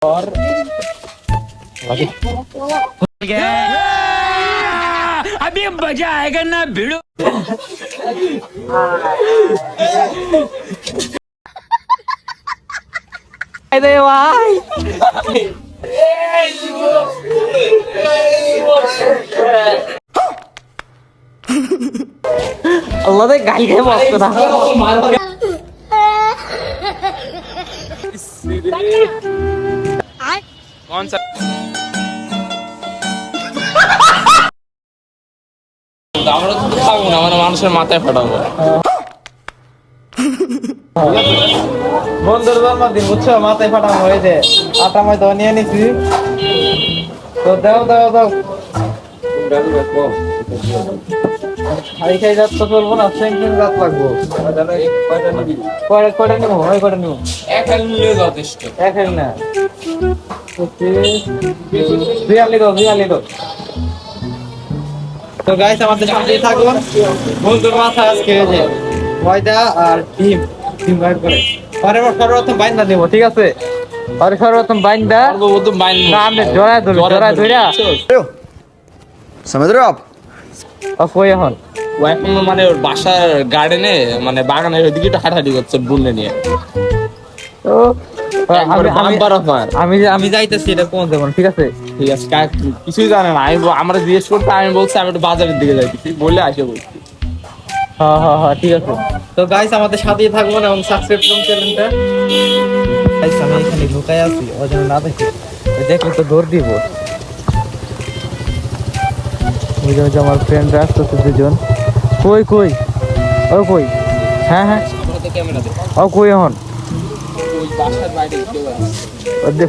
और अभी मजा आएगा ना भिड़ो। अल्लाह दे गाल के बॉस को था कौन सा আমরা তো খাবো না, মানে মানুষের মাথায় ফাটাবো। বন্ধুর জন্মদিন বুঝছো, মাথায় ফাটানো হয়েছে। আটা ময়দা নিয়ে নিছি তো দাও দাও দাও। খাই খাই যাত তো চলবো না, সেন্টিং রাত লাগবো। কয়টা নিবো? কয়টা নিবো? এক হাল নিলে যথেষ্ট। এক হাল না, দুই হালি দাও, দুই হালি দাও। তো গাইস আমাদের সাথে থাকুন। বন্ধুর মাথা আজকে এই যে ময়দা আর ডিম বাইর করে সর্বপ্রথম বাইন্দা দেবো, ঠিক আছে? আর সর্বপ্রথম বাইন্দা সর্বপ্রথম বাইন আমরা জড়ায় ধরিয়া समझ रहे हो आप? কই এখন ও এখন মানে ওর বাসার গার্ডেনে মানে বাগানের ওইদিকে একটু হাঁটাহাঁটি করছে বুনলে নিয়ে। তো আমি যাইতেছি, এটা কোন দেবো, ঠিক আছে? ঠিক আছে, কিছুই জানে না। আমরা জিজ্ঞেস করতে, আমি বলছি আমি একটু বাজারের দিকে যাইতেছি বলে আসে বলছি। হ্যাঁ ঠিক আছে। তো গাইস আমাদের সাথেই থাকবেন এবং সাবস্ক্রাইব করুন চ্যানেলটা। গাইস আমি এখানে লুকায় আছি, ও যেন না দেখে, দেখলে তো দৌড় দিব। ওই যে আমার ফ্রেন্ডরা আসতেছে দুজন। কই কই ও কই? হ্যাঁ ক্যামেরা দে, ও কই এখন? ওই বাসার বাইরে কেউ আছে।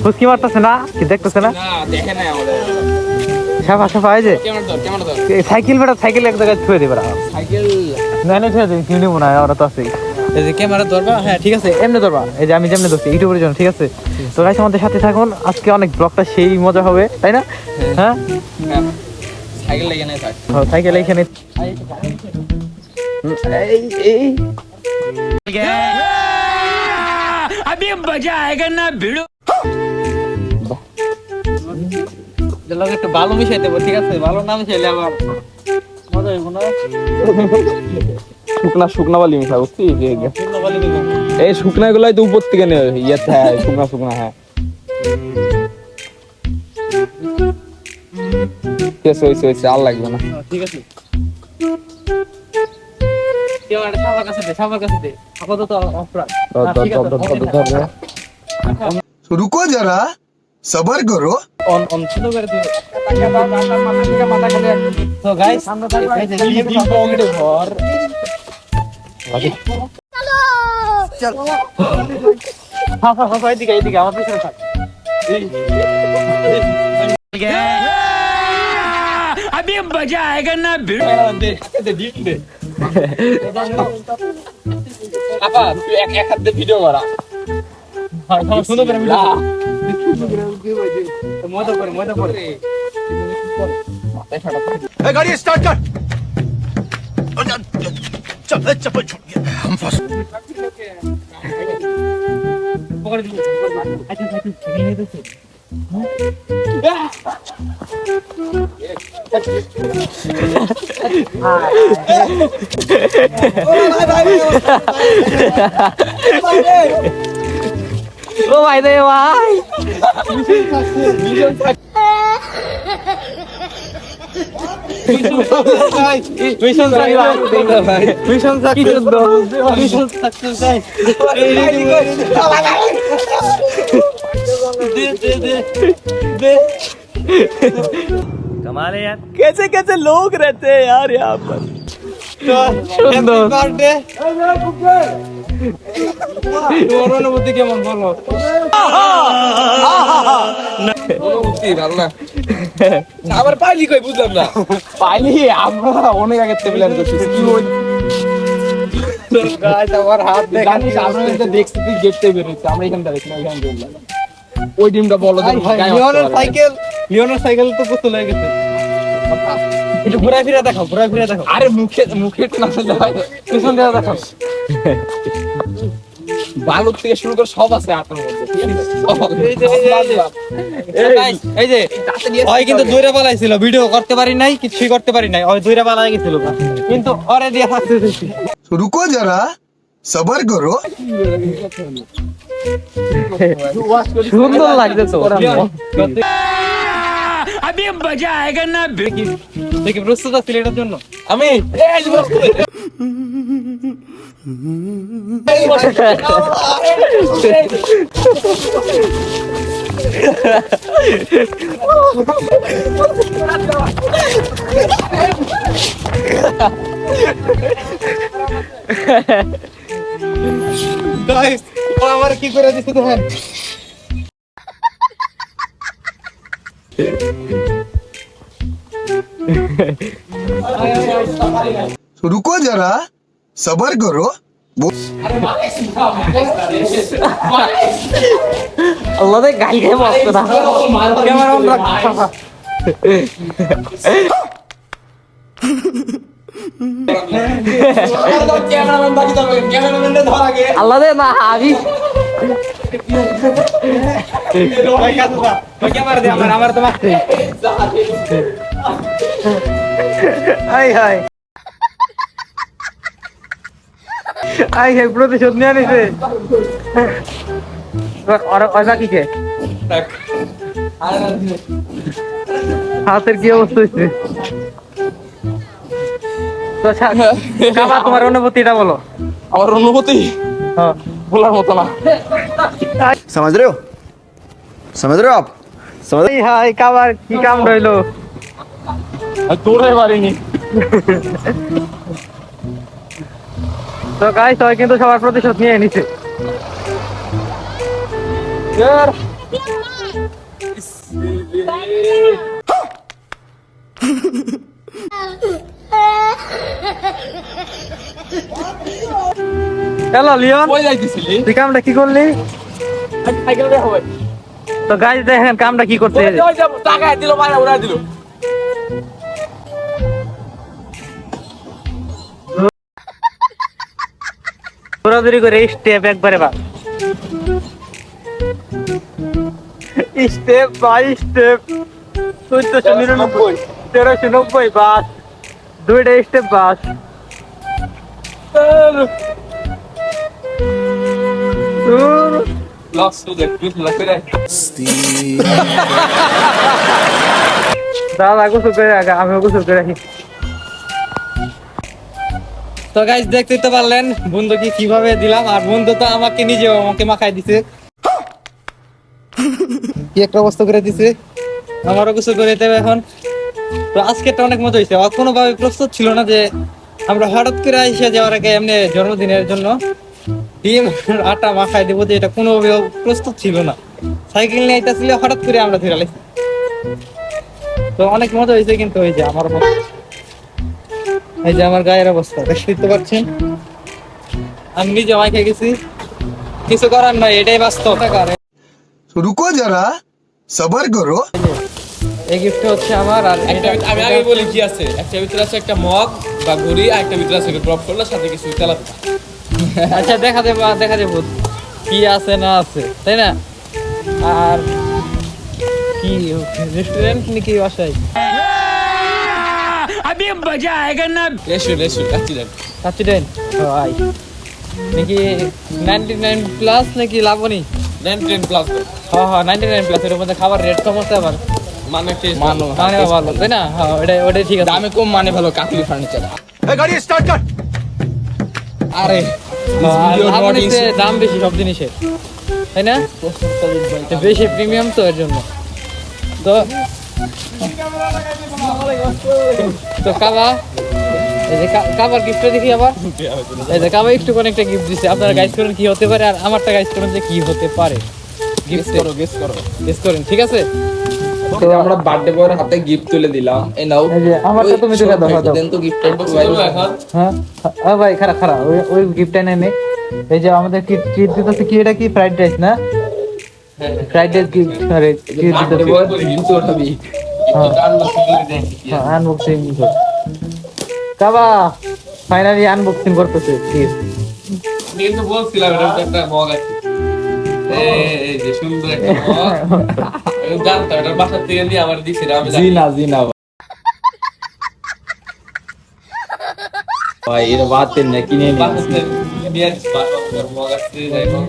ফুসকি মারতেছে না, কি দেখতেছে না? না দেখে না আমাদের। সাফা এই যে ক্যামেরা ধর। সাইকেল এক জায়গায় থুয়ে দিবে। সাইকেল না থুয়ে দিবি, কিনে নেবো না, ওরা তো আছেই। এই যে ক্যামেরা ধরবা, হ্যাঁ ঠিক আছে, এমনি ধরবা। এই যে আমি যেমনি ধরছি ইউটিউবের জন্য, ঠিক আছে? তো গাইস আমাদের সাথে থাকুন, আজকে অনেক ব্লগটা সেই মজা হবে, তাই না? হ্যাঁ সাইকেল লেগে নাই থাক। সাইকেল এইখানে अभी मजा आएगा ना भिड़ो। একটু ভালো মিশাই দেবো, ঠিক আছে? ভালো না মিশাইলে আবার মজা হইব না। শুকনা বালি মিশা বুঝছিস? এই শুকনা গুলাই তো উপর থেকে নেই, ইয়েতে হ্যাঁ শুকনা হ্যাঁ। ঠিক আছে, হয়েছে আর লাগবে না। ঠিক আছে, সাবার কাছে দে আপাতত অফরান। रुको जरा सबर करो। অন ছিল করে দিও। তো গাইস আমরা ডিম পকেটে ভর। চল হ্যাঁ এদিকে আমার পিছনে থাক। अभी मजा आएगा ना भिड़ो। আপা তুই এক হাত দিয়ে ভিডিও করা। সুন্দর করে মজা করে गाड़ी स्टार्ट कर। चल चप्पल छूट गया, हम फंस। ও ভাই দে ভাই মিশন সাকসেস कमाल है यार, कैसे कैसे लोग रहते हैं यार यहाँ पर। অনুভূতি কেমন বলো? অনুভূতি ভালো না। আবার পাইলি কই বুঝলাম না। পাইলি আমরা অনেক আগে থেকে প্ল্যান করছি। কি হই গাইস আমার হাত দেখেন, আমরা তো দেখছি তুই গেটতে বের হইছে, আমরা এখানটা দেখি না, এখান বললাম ওই ডিমটা বলো তো। লিওনের সাইকেল তো পুতুল হয়ে গেছে। একটু ঘুরাই ফিরে দেখাও। আরে মুখে একটু না হয়, পিছন দিয়ে দেখাও। বালুর থেকে শুরু করে সব আছে আপনার মধ্যে, ঠিক আছে? এই যে ওই কিন্তু দৌড়ে পালাইছিল, ভিডিও করতে পারি নাই, কিছুই করতে পারি নাই, ওই দৌড়ে পালাই গেছিল কিন্তু ওরে দিয়ে ফাঁসতে দিছি। रुको जरा सबर करो সুন্দর লাগছে তো। अभी मजा आएगा ना। দেখি প্রস্তুত আছিস এটার জন্য? আমি গাইস ও আমার কি করে দিছে দেখেন। रुको जरा सबर करो আল্লাহ দে গাল খেয়ে বসতো না, ক্যামেরা অন রাখ। আল্লাহ দে না আমি ক্যামেরা দে আমার তো মারতে। আই হাই আই হে প্রতিশোধ নিয়ে নিছে। ওরা কি কে হাতের কি অবস্থা হয়েছে? তো কাবা তোমার অনুভূতিটা বলো। আমার অনুভূতি হ্যাঁ বলার মতো না। समझ रहे हो आप समझ এই হাই কাবার কি কাম রইলো? দৌড়ে পারিনি। তো গাইস সবাই কিন্তু সবার প্রতিশোধ নিয়ে নিছে। হ্যালো লিওন, কই যাইতেছিলি? তুই কামটা কি করলি? সাইকেল দিয়ে হবে। তো গাইস দেখেন কামটা কি করতে। ওই যে টাকা দিল মারা উড়া দিল। দৌড়াদৌড়ি করে স্টেপ একবারে বা স্টেপ বাই স্টেপ 1499 1390 বাস দুইটা স্টেপ বাস। লস টু দ্য টুথ লাফেরে। দাদা গোসল করে রাখা, আমিও গোসল করে রাখি। তো গাইস দেখতে তো পারলেন বন্ধু কি কিভাবে দিলাম, আর বন্ধু তো আমাকে নিজে আমাকে মাখাই দিছে, কি একটা অবস্থা করে দিছে। আমারও গোসল করে দিতে হবে এখন। তো আজকেটা অনেক মজা হয়েছে, আর কোনোভাবে প্রস্তুত ছিল না যে আমরা হঠাৎ করে এসে যাওয়ার আগে এমনি জন্মদিনের জন্য ডিম আটা মাখাই দেবো, যে এটা কোনোভাবে প্রস্তুত ছিল না। সাইকেল নিয়ে আইতাছিল, হঠাৎ করে আমরা ধরে লাইছি। তো অনেক মজা হয়েছে, কিন্তু ওই যে আমার এই যে আমার গায়ের অবস্থা দেখতে পাচ্ছেন, আমি নিজে মাইকে গেছি, কিছু করার নয়, এটাই বাস্তব। रुको जरा सबर करो এই গিফট হচ্ছে আমার। আর একটা আমি আগে বলি কি আছে, একটা ভিতরে আছে একটা মগ বা ঘড়ি, আর একটা ভিতরে আছে ড্রপ করলে সাথে কিছু চালাতে। আচ্ছা দেখা দেবো কি আছে না আছে, তাই না? আর কি রেস্টুরেন্ট নাকি বাসায়? अभी मजा आएगा ना। রেশু কাচ্চি দেন। কাচ্চি দেন ভাই নাকি 99 প্লাস নাকি লাবণী? 10 প্লাস হ্যাঁ হ্যাঁ 99 প্লাস, এর মধ্যে খাবার রেট কম আছে আবার মানে টেস্ট মানে ভালো, তাই না? হ্যাঁ ওটাই ঠিক আছে। দামে কম মানে ভালো, কাকলি ফার্নিচার। गाड़ी स्टार्ट कर আরে লাবণীতে দাম বেশি সব জিনিসের, তাই না? বেশি প্রিমিয়াম তো এর জন্য। তো কাবা এই যে কাবার গিফটটা দেখি আবার। এই যে কাবা একটু অনেকটা গিফট দিছে, আপনারা গাইস করেন কি হতে পারে, আর আমারটা গাইস করেন যে কি হতে পারে। গেস করো গেস করেন, ঠিক আছে? তো আমরা বার্থডে বয়ের হাতে গিফট তুলে দিলাম। এই নাও, এই যে আমারটা তুমি তুলে দাও। দেন তো গিফটটা এখন। হ্যাঁ ভাই খারাপ ওই গিফটটা নেনে। এই যে আমাদের কি ট্রিট দিতেছে, কি এটা কি ফ্রাইড রাইস না? ফ্রাইড রাইস গিফট, আরে কি বার্থডে দিতেছে? বয় গিফট ওঠাবি। আনবক্সিং কাবা ফাইনালি আনবক্সিং করতেছে। কিন্তু বলছিলাম এটা একটা মগ আছে। এই যে সুন্দর একটা মগ। আমি জানতাম এটা বাসার থেকে নিয়ে আমার দিছে আমি জি না ভাই এটা বাতেন না কিনে নিয়ে বাসার থেকে নিয়ে আসছি, বাসার মগ আসছে, যাই হোক।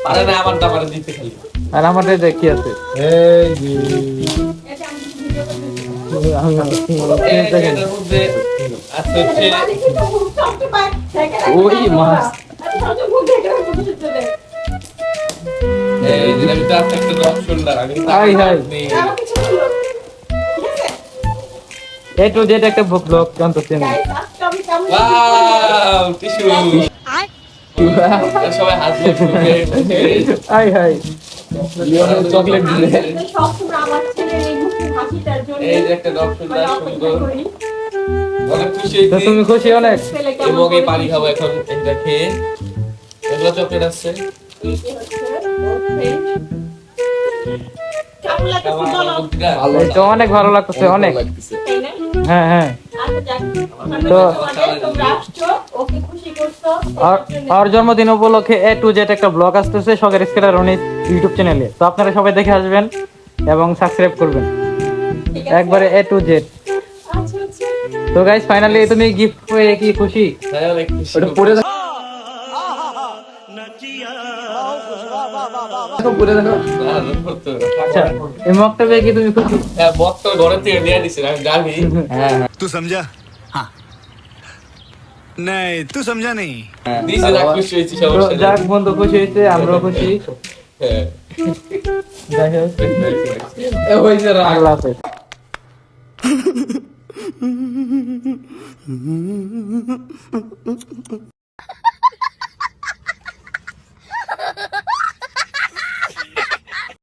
পারে না আমার দামারে দিতে খালি। আর আমাদের কি আছে এটার মধ্যে আছে হচ্ছে ওই মাছ এই যে আমি তো আছে একটা ডগ শোল্ডার, আমি হাই, হাই। নেই। এ টু জেড একটা ব্লগ জানতেছেন ওয়াও, টিস্যু। সবাই হাসবে ফুটবে। হাই হাই চকলেট দিলে এই যে একটা ডগ শোল্ডার সুন্দর, অনেক খুশি তো হয়েছি। তুমি খুশি অনেক এই মগে পানি খাবো এখন এটা খেয়ে। এগুলো চকলেট আছে। ভালো এই তো অনেক ভালো লাগতেছে অনেক লাগতেছে হ্যাঁ হ্যাঁ তো আর জন্মদিন উপলক্ষে এ টু জেড একটা ব্লগ আসতেছে শখের স্কেলার অনেক ইউটিউব চ্যানেলে, তো আপনারা সবাই দেখে আসবেন এবং সাবস্ক্রাইব করবেন একবারে এ টু জেড। তো গাইস ফাইনালি তুমি গিফট পেয়ে কি খুশি? হ্যাঁ, অনেক খুশি। ওটা পড়ে দেখো পড়ে দেখো না, না, করতে হবে না। আচ্ছা এই মগটা পেয়ে কি তুমি খুশি? হ্যাঁ, বক তো ঘরের থেকে নিয়ে দিছে, আমি জানি। হ্যাঁ तू समझा हाँ नहीं तू समझा नहीं দিছে না, খুশি হয়েছি, তো সমস্যা যাক নেই। বন্ধু খুশি হয়েছে, আমরাও খুশি। হ্যাঁ। যাই হোক ওই যে রাগ আল্লাহ হাফেজ।